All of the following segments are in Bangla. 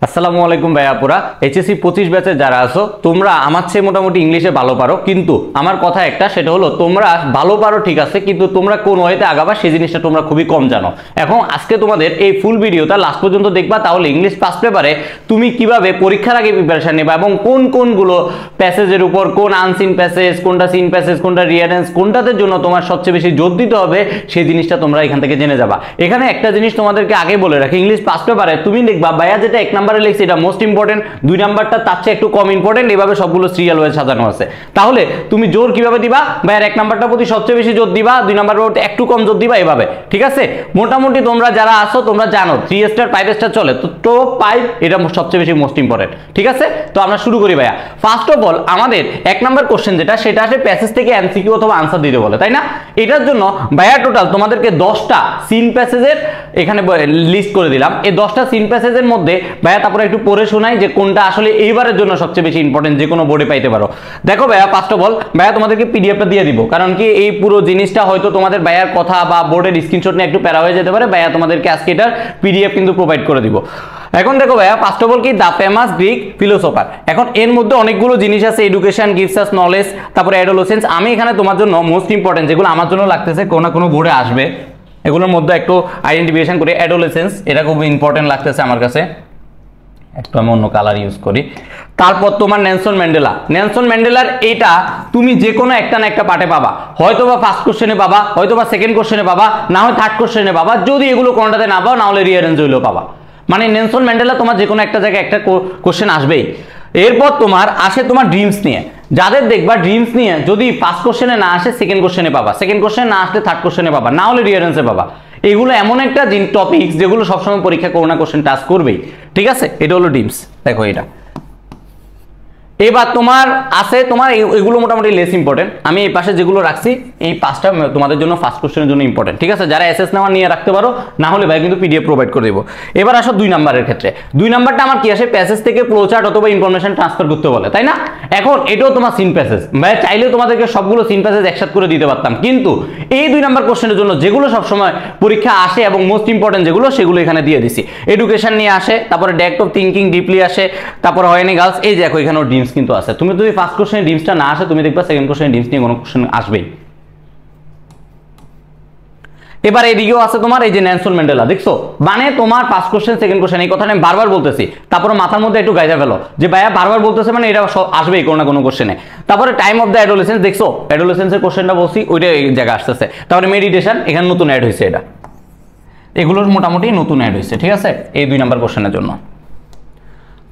আসসালামু আলাইকুম ভাইয়াপুরা। এইচএসসি 25 ব্যাচে যারা আছো তোমরা আমার চেয়ে মোটামুটি ইংলিশে ভালো পারো, কিন্তু আমার কথা একটা, সেটা হলো তোমরা ভালো পারো ঠিক আছে, কিন্তু তোমরা কোন ওয়েতে আগাবা সেই জিনিসটা তোমরা খুবই কম জানো। এখন আজকে তোমাদের এই ফুল ভিডিওটা লাস্ট পর্যন্ত দেখবা, তাহলে ইংলিশ ফার্স্ট পেপারে তুমি কিভাবে পরীক্ষার আগে প্রিপারেশন নেবা এবং কোন কোনগুলো প্যাসেজের উপর, কোন আনসিন প্যাসেজ, কোনটা সিন প্যাসেজ, কোনটা রিয়ারেন্স, কোনটাদের জন্য তোমার সবচেয়ে বেশি জোর দিতে হবে সেই জিনিসটা তোমরা এখান থেকে জেনে যাবা। এখানে একটা জিনিস তোমাদেরকে আগে বলে রাখি, ইংলিশ ফার্স্ট পেপারে তুমি দেখবা ভাইয়া যেটা 1 নম্বরে লিখছি এটা মোস্ট ইম্পর্টেন্ট, 2 নাম্বারটা তার চেয়ে একটু কম ইম্পর্টেন্ট, এইভাবে সবগুলো সিরিয়াল ওয়াইজ সাজানো আছে। তাহলে তুমি জোর কিভাবে দিবা? ভাইয়ার 1 নাম্বারটা প্রতি সবচেয়ে বেশি জোর দিবা, 2 নাম্বারের প্রতি একটু কম জোর দিবা, এইভাবে। ঠিক আছে, মোটামুটি তোমরা যারা আসো তোমরা জানো 3 স্টার 5 স্টার চলে, তো টপ 5 এটা সবচেয়ে বেশি মোস্ট ইম্পর্টেন্ট। ঠিক আছে, তো আমরা শুরু করি ভাইয়া। ফার্স্ট অফ অল আমাদের 1 নাম্বার কোশ্চেন যেটা, সেটা আসে প্যাসেজ থেকে এমসিকিউ অথবা আনসার দিতে বলে, তাই না? এটার জন্য ভাইয়া টোটাল তোমাদেরকে 10টা সিন প্যাসেজের এখানে লিস্ট করে দিলাম। এই 10টা সিন প্যাসেজের মধ্যে ভাইয়া তারপরে একটু পড়ে শোনাই যে কোনটা আসলে এইবারের জন্য সবচেয়ে বেশি ইম্পর্টেন্ট, যে কোনো বোর্ডে পাইতে পারো। দেখো ভাইয়া, ফার্স্ট অফ অল ভাইয়া তোমাদেরকে পিডিএফটা দিয়ে দিব, কারণ কি এই পুরো জিনিসটা হয়তো তোমাদের ভাইয়ার কথা বা বোর্ডের স্ক্রিনশট নিয়ে একটু প্যারা হয়ে যেতে পারে। ভাইয়া তোমাদেরকে আজকে এটার পিডিএফ কিন্তু প্রোভাইড করে দিব। এখন দেখো ভাইয়া, ফার্স্ট অফ অল কি দ্য ফেমাস গ্রিক ফিলোসফার। এখন এর মধ্যে অনেকগুলো জিনিস আছে, এডুকেশন গিভস আস নলেজ, তারপরে অ্যাডোলেসেন্স। আমি এখানে তোমার জন্য মোস্ট ইম্পর্টেন্ট যেগুলো আমার জন্য লাগতেছে কোনো না কোনো বোর্ডে আসবে, এগুলোর মধ্যে একটু আইডেন্টিফিকেশন করি। অ্যাডোলেসেন্স এটা খুব ইম্পর্টেন্ট লাগতেছে আমার কাছে, একটু আমি অন্য কালার ইউজ করি। তারপর তোমার নেলসন ম্যান্ডেলা। নেলসন ম্যান্ডেলার এটা তুমি যে কোনো একটা না একটা পার্টে পাবা, হয়তো বা ফার্স্ট কোশ্চেনে পাবা, হয়তো বা সেকেন্ড কোশ্চেনে পাবা, না হয় থার্ড কোশ্চেনে পাবা। যদি এগুলো কোনটাতে না পাও, না হলে রিয়ারেঞ্জ হইলেও পাবা। মানে নেলসন ম্যান্ডেলা তোমার যে কোনো একটা জায়গায় একটা কোশ্চেন আসবেই। এরপর তোমার আসে তোমার ড্রিমস নিয়ে। যাদের দেখবা ড্রিমস নিয়ে যদি ফার্স্ট কোশ্চেনে না আসে সেকেন্ড কোশ্চেনে পাবা, সেকেন্ড কোশ্চেনে না আসলে থার্ড কোশ্চেনে পাবা, না হলে রিয়ারেন্সে পাবা। এগুলো এমন একটা টপিকস যেগুলো সবসময় পরীক্ষা করো না কোশ্চেন টাস্ক করবেই। ঠিক আছে, এটা হলো ড্রিমস। দেখো এটা। এবার তোমার আছে তোমার এগুলো মোটামুটি লেস ইম্পর্টেন্ট। আমি এই পাশে যেগুলো রাখছি এই 5টা তোমাদের জন্য ফার্স্ট কোশ্চেনের জন্য ইম্পর্টেন্ট। ঠিক আছে, যারা এসএস নেওয়া নিয়ে রাখতে পারো, না হলে ভাই কিন্তু পিডিএফ প্রোভাইড করে দেবো। এবার আসো 2 নাম্বারের ক্ষেত্রে। 2 নাম্বারটা আমার কি আসে, প্যাসেজ থেকে ফ্লোচার্ট অথবা ইনফরমেশন ট্রান্সফার করতে বলে, তাই না? এখন এটাও তোমার সিন প্যাসেজ। ভাই চাইলেও তোমাদেরকে সবগুলো সিন প্যাসেজ একসাথে করে দিতে পারতাম, কিন্তু এই 2 নাম্বার কোশ্চেনের জন্য যেগুলো সবসময় পরীক্ষা আসে এবং মোস্ট ইম্পর্টেন্ট যেগুলো, সেগুলো এখানে দিয়ে দিছি। এডুকেশন নিয়ে আসে, তারপরে ডেপ্থ অফ থিঙ্কিং ডিপলি আসে, তারপরে হয়নি গার্লস। এই দেখো এখানেও ড্রিমস কিন্তু আছে। তুমি যদি ফার্স্ট কোশ্চেনে ড্রিমসটা না আসে, তুমি দেখবা সেকেন্ড কোশ্চেনে ড্রিমস নিয়ে কোনো কোশ্চেন আসবেই। এবার এইদিকেও আছে তোমার এই যে নেলসন ম্যান্ডেলা। দেখছো, মানে তোমার ফার্স্ট কোশ্চেন সেকেন্ড কোশ্চেন, এই কথাটা আমি বারবার বলতেছি, তারপরে মাথার মধ্যে একটু গাইজা ফেলো যে ভাইয়া বারবার বলতেছে মানে এটা আসবেই কোনো না কোনো কোশ্চেনে। তারপরে টাইম অফ দ্য অ্যাডোলেসেন্স। দেখছো অ্যাডোলেসেন্সের কোশ্চেনটা বলছি, ওইটা এই জায়গায় আসতেছে। তারপরে মেডিটেশন, এখানে নতুন অ্যাড হয়েছে, এটা এগুলোর মোটামুটি নতুন অ্যাড হয়েছে। ঠিক আছে, এই 2 নাম্বার কোশ্চেনের জন্য।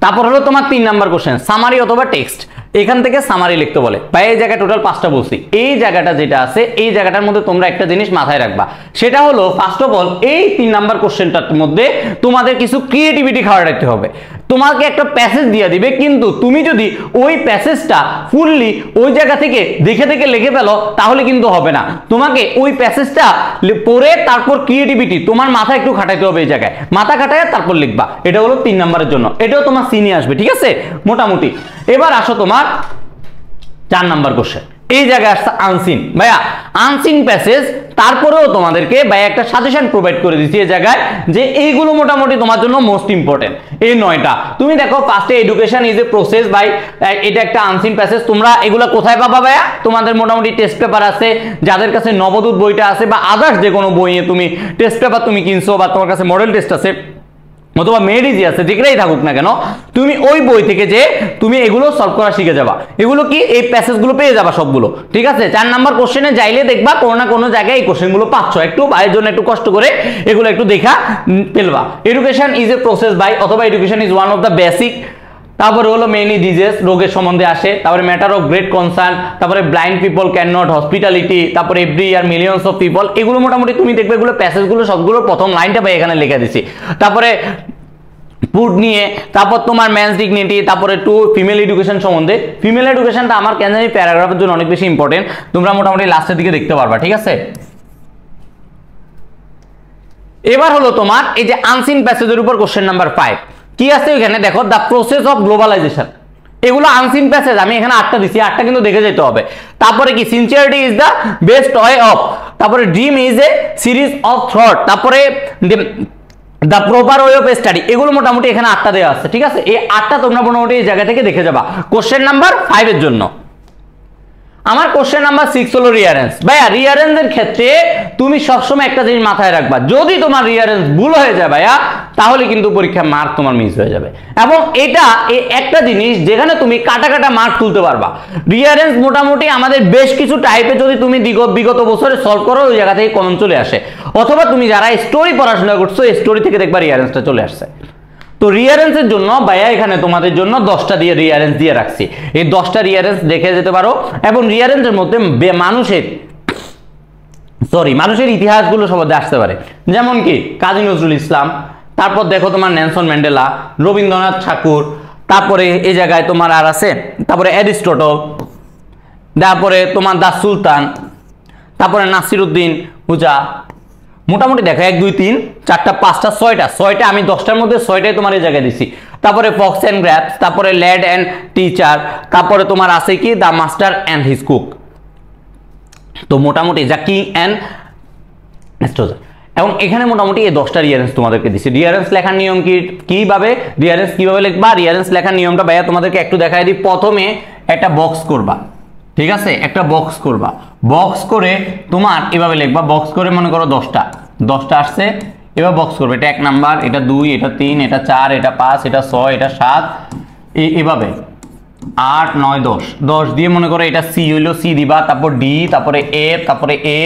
তারপর হলো তোমার 3 নাম্বার কোশ্চেন, সামারি অথবা টেক্সট। এখান থেকে সামারি লিখতে বলে। ভাই এই জায়গায় টোটাল 5টা বলছি, এই জায়গাটা যেটা আছে এই জায়গাটার মধ্যে তোমরা একটা জিনিস মাথায় রাখবা, সেটা হলো ফার্স্ট অফ অল এই 3 নাম্বার কোশ্চেনটার মধ্যে তোমাদের কিছু ক্রিয়েটিভিটি খাওয়া রাখতে হবে। তোমাকে একটা প্যাসেজ দিয়ে দিবে, কিন্তু তুমি যদি ওই প্যাসেজটা ফুললি ওই জায়গা থেকে দেখে দেখে লিখে ফেলো তাহলে কিন্তু হবে না। তোমাকে ওই প্যাসেজটা পড়ে তারপর ক্রিয়েটিভিটি তোমার মাথা একটু খাটাইতে হবে, এই জায়গায় মাথা খাটায় তারপর লিখবা। এটা হলো 3 নাম্বারের জন্য, এটাও তোমার সিনে আসবে। ঠিক আছে, মোটামুটি। এবার আসো তোমার 4 নাম্বার কোশ্চেন। এই জায়গায় আসছে আনসিন। ভাইয়া আনসিন প্যাসেজ, তারপরেও তোমাদেরকে ভাই একটা সাজেশন প্রোভাইড করে দিচ্ছি এই জায়গায় যে এইগুলো মোটামুটি তোমার জন্য মোস্ট ইম্পর্টেন্ট। এই 9টা তুমি দেখো। ফার্স্টে এডুকেশন ইজ এ প্রসেস। ভাই এটা একটা আনসিন প্যাসেজ। তোমরা এগুলো কোথায় পাবা ভাইয়া? তোমাদের মোটামুটি টেস্ট পেপার আছে, যাদের কাছে নবদূত বইটা আছে বা আদার্স যে কোনো বইয়ে তুমি টেস্ট পেপার তুমি কিনছো, বা তোমার কাছে মডেল টেস্ট আছে অথবা মেডিজি আছে, যেটাই থাকুক না কেন, তুমি ওই বই থেকে যে তুমি এগুলো সলভ করা শিখে যাবা। এগুলো কি এই প্যাসেজগুলো পেয়ে যাবা সবগুলো। ঠিক আছে, 4 নাম্বার কোশ্চেনে যাইলে দেখবা কোনো না কোনো জায়গায় এই কোশ্চেনগুলো পাচ্ছ, একটু বাইরের জন্য একটু কষ্ট করে এগুলো একটু দেখা পেলবা। এডুকেশন ইজ এ প্রসেস ভাই, অথবা education is one of the basic. তারপরে হলো মেনি ডিজিজ, রোগের সম্বন্ধে আসে। তারপরে ম্যাটার অফ গ্রেট কনসার্ন, তারপরে blind people can not hospitality, তারপরে every year millions of people. এগুলো মোটামুটি তুমি দেখবে এগুলো প্যাসেজগুলো সবগুলো প্রথম লাইনটা ভাই এখানে লিখে দিছি। তারপরে ফুড নিয়ে, তারপর তোমার মেন্স ডিগনিটি, তারপরে টু ফিমেল এডুকেশন সম্বন্ধে। ফিমেল এডুকেশনটা আমার কেন জানি প্যারাগ্রাফের জন্য অনেক বেশি ইম্পর্টেন্ট, তোমরা মোটামুটি লাস্টের দিকে দেখতে পারবা। ঠিক আছে, এবার হলো তোমার এই যে আনসিন প্যাসেজের উপর কোশ্চেন নাম্বার 5 কি আছে এখানে দেখো, দ্য প্রসেস অফ গ্লোবালাইজেশন। এগুলো আনসিন প্যাসেজ, আমি এখানে 8টা দিছি, 8টা কিন্তু দেখে যেতে হবে। তারপরে কি sincerity is the best way of, তারপরে dream is a series of thought, তারপরে the proper way of study, এগুলো মোটামুটি এখানে 8টা দেওয়া আছে, ঠিক আছে? এই 8টা তোমরা মোটামুটি এই জায়গা থেকে দেখে যাবা। কোশ্চেন নাম্বার 5 এর জন্য আমার কোশ্চেন নাম্বার 6 হলো রিয়ারেন্স। ভাইয়া রিয়ারেন্সের ক্ষেত্রে তুমি সবসময় একটা জিনিস মাথায় রাখবা, যদি তোমার রিয়ারেন্স ভুল হয়ে যায় ভাইয়া, তাহলে কিন্তু পরীক্ষা মার্ক তোমার মিস হয়ে যাবে। এবং এটা একটা জিনিস যেখানে তুমি কাটা কাটা মার্ক তুলতে পারবা। রিয়ারেন্স মোটামুটি আমাদের বেশ কিছু টাইপে যদি তুমি বিগত বছরে সলভ করো, ওই জায়গা থেকে কমন চলে আসে, অথবা তুমি যারা স্টোরি পড়াশোনা করছো স্টোরি থেকে দেখবা রিয়ারেন্সটা চলে আসছে। তো রিয়ারেন্সের জন্য ভাইয়া এখানে তোমাদের জন্য 10টা দিয়ে রিয়ারেন্স দিয়ে রাখছি, এই 10টা রিয়ারেন্স দেখে যেতে পারো। এবং রিয়ারেন্সের মধ্যে মানুষের ইতিহাসগুলো সবাই আসতে পারে, যেমন কি কাজী নজরুল ইসলাম, তারপর দেখো তোমার নেলসন ম্যান্ডেলা, রবীন্দ্রনাথ ঠাকুর, তারপরে এই জায়গায় তোমার আর আছে, তারপরে অ্যারিস্টটল, তারপরে তোমার দাস সুলতান, তারপরে নাসিরউদ্দিন হুজা। মোটামুটি দেখো 1 2 3 4টা 5টা 6টা আমি 10টার মধ্যে 6টাই তোমার এই জায়গায় দিছি। তারপরে ফক্স অ্যান্ড গ্র্যাপস, তারপরে ল্যাড অ্যান্ড টিচার, তারপরে তোমার আছে কি the master and his cook. তো মোটামুটি যা কিং অ্যান্ড স্টোজার, এবং এখানে মোটামুটি এই 10টা রিয়ারেন্স তোমাদেরকে দিছি। রিয়ারেন্স লেখার নিয়ম কিভাবে লিখবা, রিয়ারেন্স লেখার নিয়মটা ভাইয়া তোমাদেরকে একটু দেখাই দিই। প্রথমে একটা বক্স করবা, ঠিক আছে? একটা বক্স করবা, বক্স করে তোমার এভাবে লিখবা, বক্স করে মনে করো 10টা আসছে, এবার বক্স করবে, এটা 1 নাম্বার, এটা 2, এটা 3, এটা 4, এটা 5, এটা 6, এটা 7, এভাবে 8 9 10 দিয়ে মনে করো এটা সি হইলো, সি দিবা, তারপর ডি, তারপরে এফ, তারপরে এ,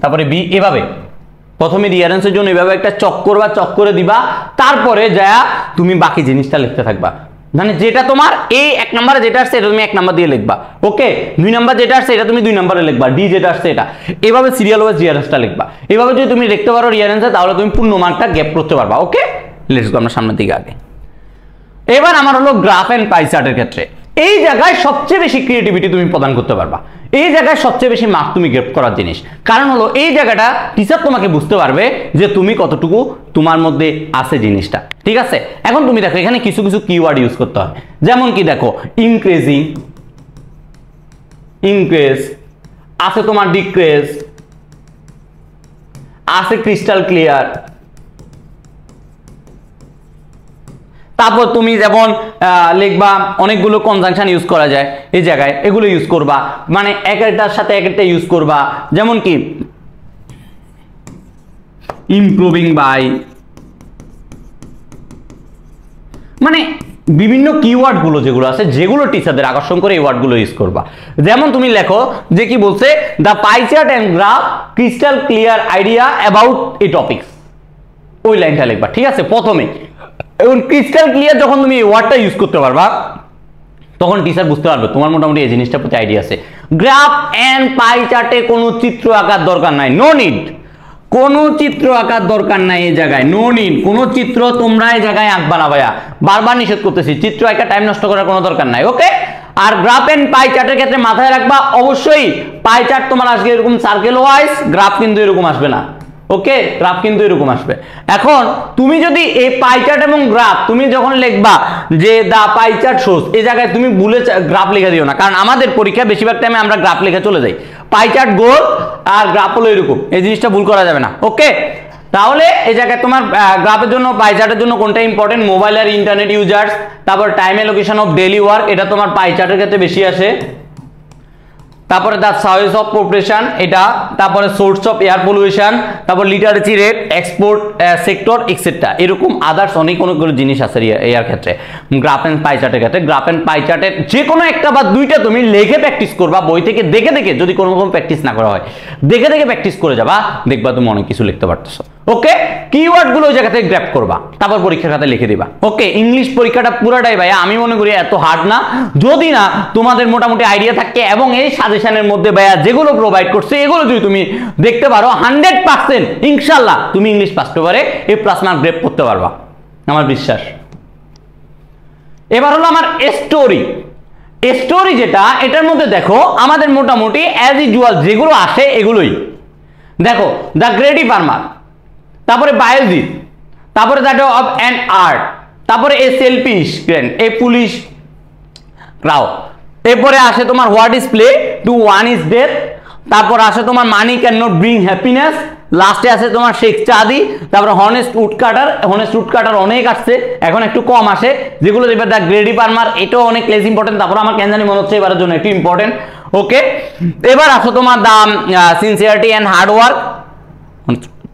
তারপরে বি, এভাবে প্রথমে রিয়ারেন্সের জন্য এভাবে একটা চক করবা, চক করে দিবা, তারপরে যা তুমি বাকি জিনিসটা লিখতে থাকবা। মানে যেটা তোমার এই 1 নম্বরে যেটা আসছে এটা তুমি 1 নাম্বার দিয়ে লিখবা, ওকে? 2 নাম্বার যেটা আসছে এটা তুমি 2 নম্বরে লিখবা, ডি যেটা আসছে এটা, এভাবে সিরিয়াল ওয়াইজ রিয়ারেন্সটা লিখবা। এভাবে যদি তুমি লিখতে পারো রিয়ারেন্সে, তাহলে তুমি পূর্ণ মার্কটা গ্যাপ করতে পারবা, ওকে? লেটস গো আমরা সামনের দিকে আগে। এবার আমার হলো গ্রাফ এন্ড পাই চার্টের ক্ষেত্রে এই জায়গায় সবচেয়ে বেশি ক্রিয়েটিভিটি তুমি প্রদান করতে পারবা, এই জায়গায় সবচেয়ে বেশি মার্ক তুমি গেট করার জিনিস। কারণ হলো এই জায়গাটা টিচার তোমাকে বুঝতে পারবে যে তুমি কতটুকু তোমার মধ্যে আছে জিনিসটা, ঠিক আছে? এখন তুমি দেখো এখানে কিছু কিছু কিওয়ার্ড ইউজ করতে হয়, যেমন কি দেখো ইনক্রিজিং, ইনক্রিজ আছে, তোমার ডিক্রিজ আছে, ক্রিস্টাল ক্লিয়ার। তারপর তুমি যেমন লিখবা অনেকগুলো কনজাংশন ইউজ করা যায় এই জায়গায়, এগুলো ইউজ করবা, মানে একটার সাথে একটা ইউজ করবা, যেমন কি ইমপ্রুভিং বাই, মানে বিভিন্ন কিওয়ার্ড গুলো যেগুলো আছে, যেগুলো টিচারদের আকর্ষণ করে এই ওয়ার্ডগুলো ইউজ করবা। যেমন তুমি লেখো যে কি বলছে, the pie chart and graph crystal clear idea about a topics, ওই লাইনটা লিখবা, ঠিক আছে? প্রথমে এবং ক্রিস্টাল ক্লিয়ার যখন তুমি এই ওয়ার্ডটা ইউজ করতে পারবা, তখন টিচার বুঝতে পারবে তোমার মোটামুটি এই জিনিসটার প্রতি আইডিয়া আছে। গ্রাফ এন্ড পাই চার্টে কোনো চিত্র আঁকার দরকার নাই, নো নিড, কোনো চিত্র আঁকার দরকার নাই এই জায়গায়, নো নিড, কোনো চিত্র তোমরা এই জায়গায় আঁকবা না ভাইয়া, বারবার নিষেধ করতেছি, চিত্র আঁকা টাইম নষ্ট করার কোনো দরকার নাই, ওকে? আর গ্রাফ এন্ড পাই চার্টের ক্ষেত্রে মাথায় রাখবা অবশ্যই পাই চার্ট তোমার আসবে এরকম সার্কেল ওয়াইজ, গ্রাফ কিন্তু এরকম আসবে না, ওকে? গ্রাফ কিন্তু এরকম আসবে। এখন তুমি যদি এই পাই চার্ট এবং গ্রাফ তুমি যখন লিখবা যে দা পাই চার্ট শোস, এই জায়গায় তুমি ভুলে গ্রাফ লিখে দিও না, কারণ আমাদের পরীক্ষা বেশিরভাগ টাইমে আমরা গ্রাফ লিখে চলে যাই। পাই চার্ট গোল আর গ্রাফ হলো এরকম, এই জিনিসটা ভুল করা যাবে না, ওকে? তাহলে এই জায়গায় তোমার গ্রাফের জন্য পাই চার্টের জন্য কোনটা ইম্পর্টেন্ট, মোবাইল আর ইন্টারনেট ইউজার্স, তারপর time allocation of daily work, এটা তোমার পাই চার্টের ক্ষেত্রে বেশি আসে। তারপরে দ্য সাইজ অফ পপুলেশন এটা, তারপরে সোর্স অফ এয়ার পলিউশন, তারপর literacy rate, export sector etcetera, এরকম আদার্স অনেকগুলো জিনিস আছে এর ক্ষেত্রে। গ্রাফ এন্ড পাই চার্টের ক্ষেত্রে গ্রাফ এন্ড পাই চার্টের যে কোনো একটা বা দুইটা তুমি লিখে প্র্যাকটিস করবা, বই থেকে দেখে দেখে, যদি কোনো রকম প্র্যাকটিস না করা হয় দেখে দেখে প্র্যাকটিস করে যাবা, দেখবা তুমি অনেক কিছু লিখতে পারতেছো, ওকে? কিওয়ার্ড গুলো ওই জায়গা থেকে গ্র্যাব করবা, তারপর পরীক্ষার খাতায় লিখে দিবা, ওকে? ইংলিশ পরীক্ষাটা পুরাটাই ভাইয়া আমি মনে করি এত হার্ড না, যদি না তোমাদের মোটামুটি আইডিয়া থাকে এবং এই সাজেশনের মধ্যে ভাইয়া যেগুলো প্রোভাইড করছে এগুলো যদি তুমি দেখতে পারো 100% ইনশাআল্লাহ তুমি ইংলিশ পাস পেপারে এ প্লাস মার্ক গ্রেড করতে পারবা, আমার বিশ্বাস। এবার হলো আমার স্টোরি, স্টোরি যেটা, এটার মধ্যে দেখো আমাদের মোটামুটি অ্যাজ ইউজুয়াল যেগুলো আসে এগুলোই দেখো, দ্য গ্রেডি ফার্মার, তারপরে বায়োলজি, তারপরে দ্যাট অফ অ্যান আর্ট, তারপরে a selfish grain, A police crow, এরপরে আসে তোমার what is play to one is death, তারপর আছে তোমার money can not bring happiness, লাস্টে আছে তোমার শেখ চাঁদি, তারপর হনেস্ট উড কাটার অনেক আসছে, এখন একটু কম আসে, যেগুলো দেখবে দ্য গ্রেডি পার্মার, এটাও অনেক লেস ইম্পর্টেন্ট। তারপর আমার কেন জানি মনে হচ্ছে এবারের জন্য একটু ইম্পর্টেন্ট। ওকে, এবার আসো তোমার দা সিনসিয়ারিটি অ্যান্ড হার্ডওয়ার্ক।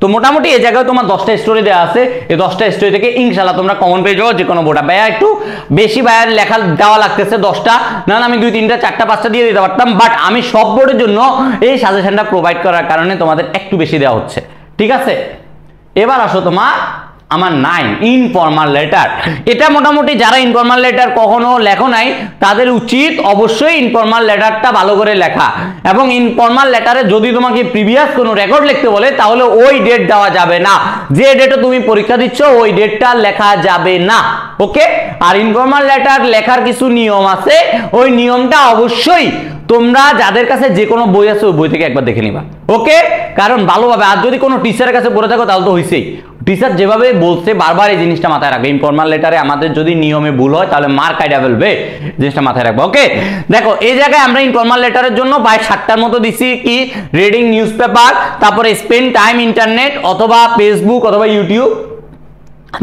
তো মোটামুটি এই জায়গায় তোমার 10টা স্টোরি দেওয়া আছে, এই 10টা স্টোরি থেকে ইনশাল্লাহ তোমরা কমন পেয়ে যাও যে কোনো বোর্ডা। ভাইয়া একটু বেশি ভাইয়ার লেখা দেওয়া লাগতেছে 10টা, না আমি 2, 3টা, 4টা, 5টা দিয়ে দিতে পারতাম, বাট আমি সব বোর্ডের জন্য এই সাজেশনটা প্রোভাইড করার কারণে তোমাদের একটু বেশি দেওয়া হচ্ছে, ঠিক আছে। এবার আসো তোমার আমার 9 ইনফর্মাল লেটার। এটা মোটামুটি যারা ইনফর্মাল লেটার কখনো লেখো নাই তাদের উচিত অবশ্যই ইনফর্মাল লেটারটা ভালো করে লেখা, এবং ইনফর্মাল লেটারে যদি তোমাকে প্রিভিয়াস কোনো রেকর্ড লিখতে বলে তাহলে ওই ডেট দেওয়া যাবে না, যে ডেটে তুমি পরীক্ষা দিচ্ছ ওই ডেটটা লেখা যাবে না। ওকে, আর ইনফর্মাল লেটার লেখার কিছু নিয়ম আছে, ওই নিয়মটা অবশ্যই তোমরা যাদের কাছে যে কোনো বই আছে ওই বই থেকে একবার দেখে নিবা। ওকে, কারণ ভালোভাবে, আর যদি কোনো টিচারের কাছে পড়ে থাকো তাহলে তো হইছেই, টিচার যেভাবে বলছে বারবার এই জিনিসটা মাথায় রাখবে। ইনফর্মাল লেটারে আমাদের যদি নিয়মে ভুল হয় তাহলে মার্ক কাইটা ফেলবে, জিনিসটা মাথায় রাখবো। ওকে, দেখো এই জায়গায় আমরা ইনফর্মাল লেটারের জন্য প্রায় 7টার মতো দিছি, কি রিডিং নিউজ পেপার, তারপরে স্পেন্ড টাইম ইন্টারনেট অথবা ফেসবুক অথবা ইউটিউব,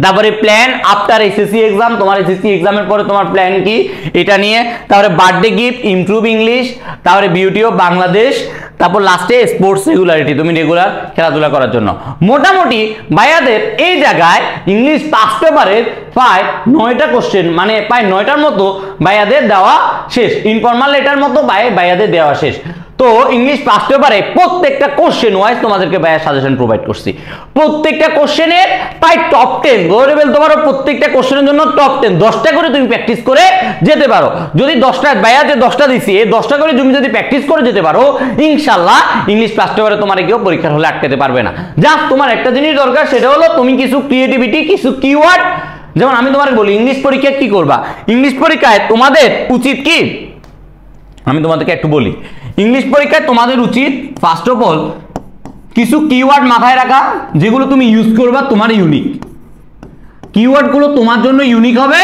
তারপরে প্ল্যান আফটার এসএসসি এক্সাম, তোমার এসএসসি এক্সামের পরে তোমার প্ল্যান কি এটা নিয়ে, তারপরে বার্থডে গিফট, ইমপ্রুভ ইংলিশ, তারপরে বিউটি অফ বাংলাদেশ, তারপর লাস্টে স্পোর্টস রেগুলারিটি, তুমি রেগুলার খেলাধুলা করার জন্য। মোটামুটি ভাইয়াদের এই জায়গায় ইংলিশ পাস পেপারের প্রায় 9টা কোশ্চেন, মানে প্রায় 9টার মতো ভাইয়াদের দেওয়া শেষ, ইনফর্মাল লেটার মতো ভাইয়াদের দেওয়া শেষ। তো ইংলিশ পাস পেপারে প্রত্যেকটা কোশ্চেন ওয়াইজ তোমাদেরকে ভাইয়া সাজেশন প্রোভাইড করছি, প্রত্যেকটা কোশ্চেনের প্রায় টপ 10 ধরে বলতে পারো, প্রত্যেকটা কোশ্চেনের জন্য টপ 10 10টা করে তুমি প্র্যাকটিস করে যেতে পারো। যদি 10টা ভাইয়া যে 10টা দিছি এই 10টা করে তুমি যদি প্র্যাকটিস করে যেতে পারো, ইনশাআল্লাহ ইংলিশ পাস পেপারে তোমার কেউ পরীক্ষার হলে আটকাতে পারবে না। জাস্ট তোমার একটা জিনিস দরকার, সেটা হলো তুমি কিছু ক্রিয়েটিভিটি, কিছু কিওয়ার্ড, যেমন আমি তোমাকে বলি ইংলিশ পরীক্ষায় কি করবা, ইংলিশ পরীক্ষায় তোমাদের উচিত কি, আমি তোমাদেরকে একটু বলি, ইংলিশ পরীক্ষায় তোমাদের উচিত ফার্স্ট অফ অল কিছু কিওয়ার্ড মাথায় রাখা, যেগুলো তুমি ইউজ করবা তোমার ইউনিক, কিওয়ার্ডগুলো তোমার জন্য ইউনিক হবে।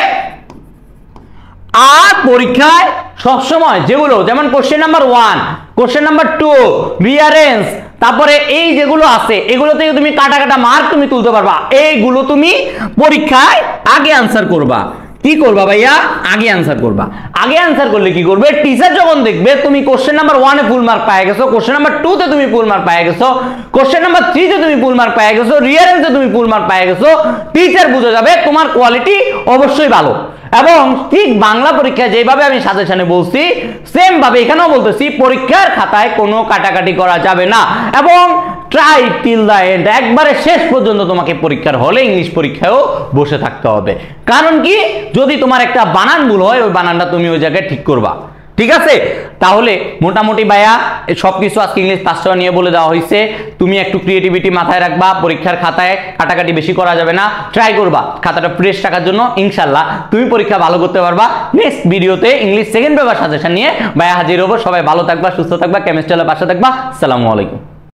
আর পরীক্ষায় সবসময় যেগুলো, যেমন question number 1, question number 2, rearrange, তারপরে এই যেগুলো আছে এগুলো থেকে তুমি কাটা কাটা মার্ক তুমি তুলতে পারবা, এইগুলো তুমি পরীক্ষায় আগে আনসার করবা। কি করবা ভাইয়া, আগে আনসার করবা। আগে আনসার করলে কি করবে, টিচার যখন দেখবে তুমি কোশ্চেন নাম্বার 1 এ ফুল মার্ক পেয়ে গেছো, কোশ্চেন নাম্বার 2 তে তুমি ফুল মার্ক পেয়ে গেছো, কোশ্চেন নাম্বার 3 তে তুমি ফুল মার্ক পেয়ে গেছো, রিয়ারেঞ্জে তুমি ফুল মার্ক পেয়ে গেছো, টিচার বুঝে যাবে তোমার কোয়ালিটি অবশ্যই ভালো। এবং ঠিক বাংলা পরীক্ষায় যেভাবে আমি সাজেশনে বলছি সেম ভাবে এখানেও বলতেছি, পরীক্ষার খাতায় কোনো কাটাকাটি করা যাবে না, এবং ট্রাই টিল দ্য এন্ড, একবারে শেষ পর্যন্ত তোমাকে পরীক্ষার হলে ইংলিশ পরীক্ষায়ও বসে থাকতে হবে। কারণ কি, যদি তোমার একটা বানান ভুল হয় ওই বানানটা তুমি ওই জায়গায় ঠিক করবা, ঠিক আছে। তাহলে মোটামুটি ভাইয়া সবকিছু আজকে ইংলিশ পাস পেপার নিয়ে বলে দেওয়া হয়েছে। তুমি একটু ক্রিয়েটিভিটি মাথায় রাখবা, পরীক্ষার খাতায় কাটাকাটি বেশি করা যাবে না, ট্রাই করবা খাতাটা ফ্রেশ রাখার জন্য, ইনশাল্লাহ তুমি পরীক্ষা ভালো করতে পারবা। নেক্সট ভিডিওতে ইংলিশ সেকেন্ড পেপার সাজেশন নিয়ে ভাইয়া হাজির হবো। সবাই ভালো থাকবা, সুস্থ থাকবা, কেমিস্ট্রি পাশে থাকবা। আসসালামু আলাইকুম।